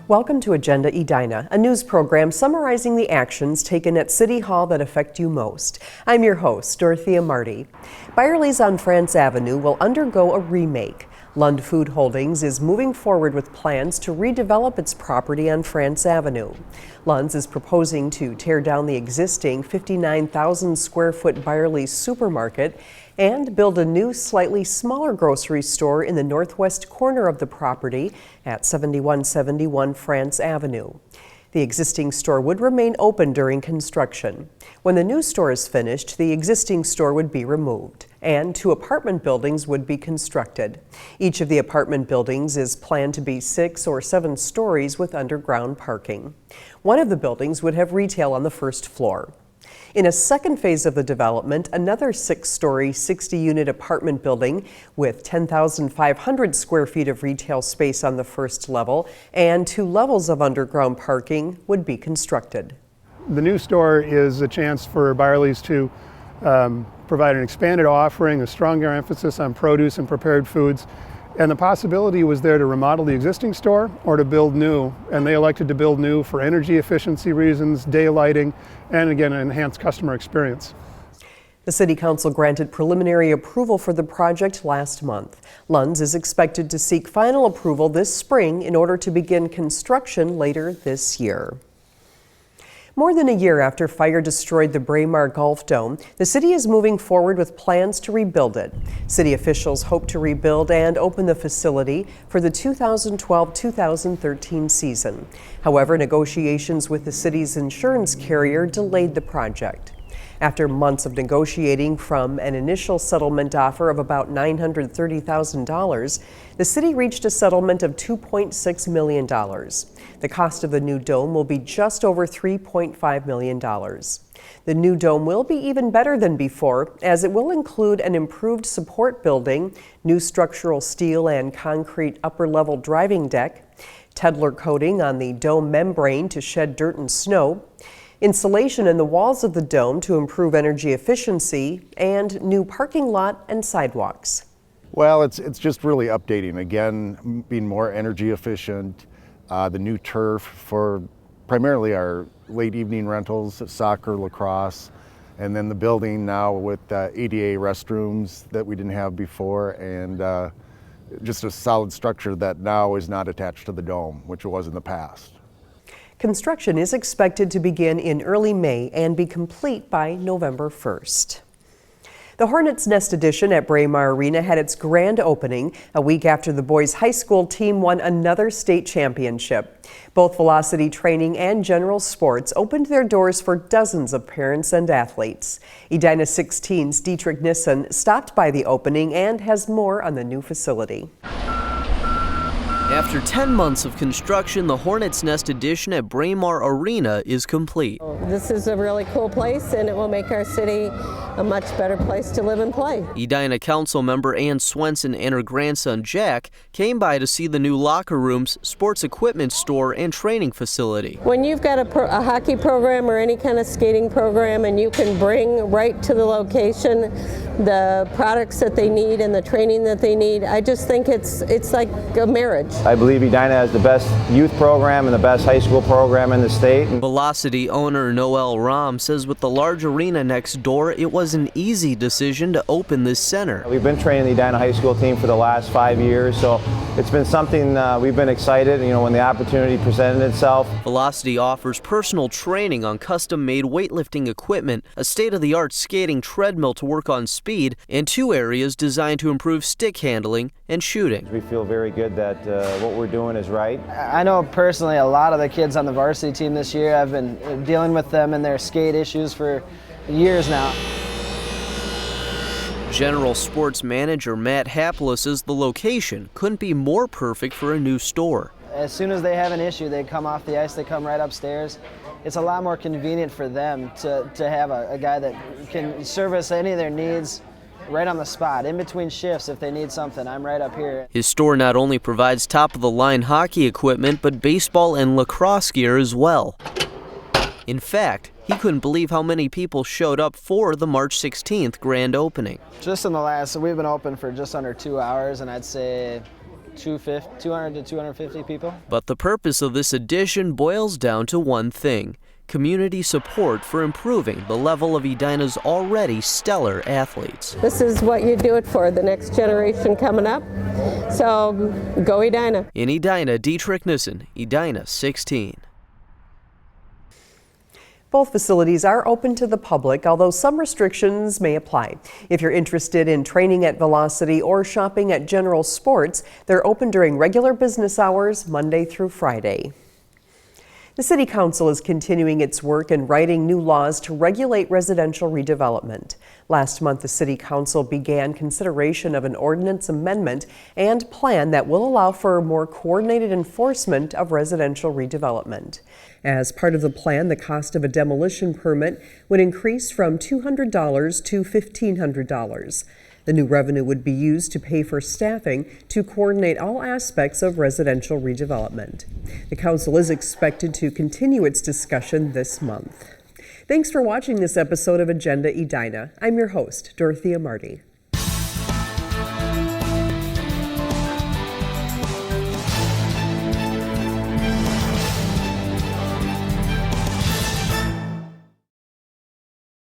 Welcome to Agenda Edina, a news program summarizing the actions taken at City Hall that affect you most. I'm your host, Dorothea Marty. Byerly's on France Avenue will undergo a remake. Lund Food Holdings is moving forward with plans to redevelop its property on France Avenue. Lund's is proposing to tear down the existing 59,000 square foot Byerly supermarket and build a new, slightly smaller grocery store in the northwest corner of the property at 7171 France Avenue. The existing store would remain open during construction. When the new store is finished, the existing store would be removed, and 2 apartment buildings would be constructed. Each of the apartment buildings is planned to be 6 or 7 stories with underground parking. One of the buildings would have retail on the first floor. In a second phase of the development, another 6-story, 60-unit apartment building with 10,500 square feet of retail space on the first level and 2 levels of underground parking would be constructed. The new store is a chance for Byerly's to provide an expanded offering, a stronger emphasis on produce and prepared foods. And the possibility was there to remodel the existing store or to build new, and they elected to build new for energy efficiency reasons, daylighting, and again, an enhanced customer experience. The City Council granted preliminary approval for the project last month. Lund's is expected to seek final approval this spring in order to begin construction later this year. More than a year after fire destroyed the Braemar Golf Dome, the city is moving forward with plans to rebuild it. City officials hope to rebuild and open the facility for the 2012-2013 season. However, negotiations with the city's insurance carrier delayed the project. After months of negotiating from an initial settlement offer of about $930,000, the city reached a settlement of $2.6 million. The cost of the new dome will be just over $3.5 million. The new dome will be even better than before, as it will include an improved support building, new structural steel and concrete upper-level driving deck, Tedlar coating on the dome membrane to shed dirt and snow, insulation in the walls of the dome to improve energy efficiency, and new parking lot and sidewalks. Well, it's just really updating, again, being more energy efficient, the new turf for primarily our late evening rentals, soccer, lacrosse, and then the building now with ADA restrooms that we didn't have before, and just a solid structure that now is not attached to the dome, which it was in the past. Construction is expected to begin in early May and be complete by November 1st. The Hornets Nest Edition at Braemar Arena had its grand opening a week after the boys' high school team won another state championship. Both velocity training and general sports opened their doors for dozens of parents and athletes. Edina 16's Dietrich Nissen stopped by the opening and has more on the new facility. After 10 months of construction, the Hornets Nest Edition at Braemar Arena is complete. This is a really cool place, and it will make our city a much better place to live and play. Edina Council member Ann Swenson and her grandson Jack came by to see the new locker rooms, sports equipment store, and training facility. When you've got a hockey program or any kind of skating program, and you can bring right to the location the products that they need and the training that they need, I just think it's like a marriage. I believe Edina has the best youth program and the best high school program in the state. Velocity owner Noel Ram says with the large arena next door, it was an easy decision to open this center. We've been training the Edina high school team for the last 5 years, so it's been something we've been excited, when the opportunity presented itself. Velocity offers personal training on custom-made weightlifting equipment, a state-of-the-art skating treadmill to work on speed, and 2 areas designed to improve stick handling and shooting. We feel very good that what we're doing is right. I know personally a lot of the kids on the varsity team this year. I've been dealing with them and their skate issues for years now. General Sports Manager Matt Hapless says the location couldn't be more perfect for a new store. As soon as they have an issue, they come off the ice, they come right upstairs. It's a lot more convenient for them to have a guy that can service any of their needs right on the spot. In between shifts, if they need something, I'm right up here. His store not only provides top-of-the-line hockey equipment, but baseball and lacrosse gear as well. In fact, he couldn't believe how many people showed up for the March 16th grand opening. Just in the last, we've been open for just under 2 hours, and I'd say 200 to 250 people. But the purpose of this addition boils down to one thing: community support for improving the level of Edina's already stellar athletes. This is what you do it for, the next generation coming up. So go Edina. In Edina, Dietrich Nissen, Edina 16. Both facilities are open to the public, although some restrictions may apply. If you're interested in training at Velocity or shopping at General Sports, they're open during regular business hours, Monday through Friday. The City Council is continuing its work in writing new laws to regulate residential redevelopment. Last month, the City Council began consideration of an ordinance amendment and plan that will allow for more coordinated enforcement of residential redevelopment. As part of the plan, the cost of a demolition permit would increase from $200 to $1,500. The new revenue would be used to pay for staffing to coordinate all aspects of residential redevelopment. The council is expected to continue its discussion this month. Thanks for watching this episode of Agenda Edina. I'm your host, Dorothea Marty.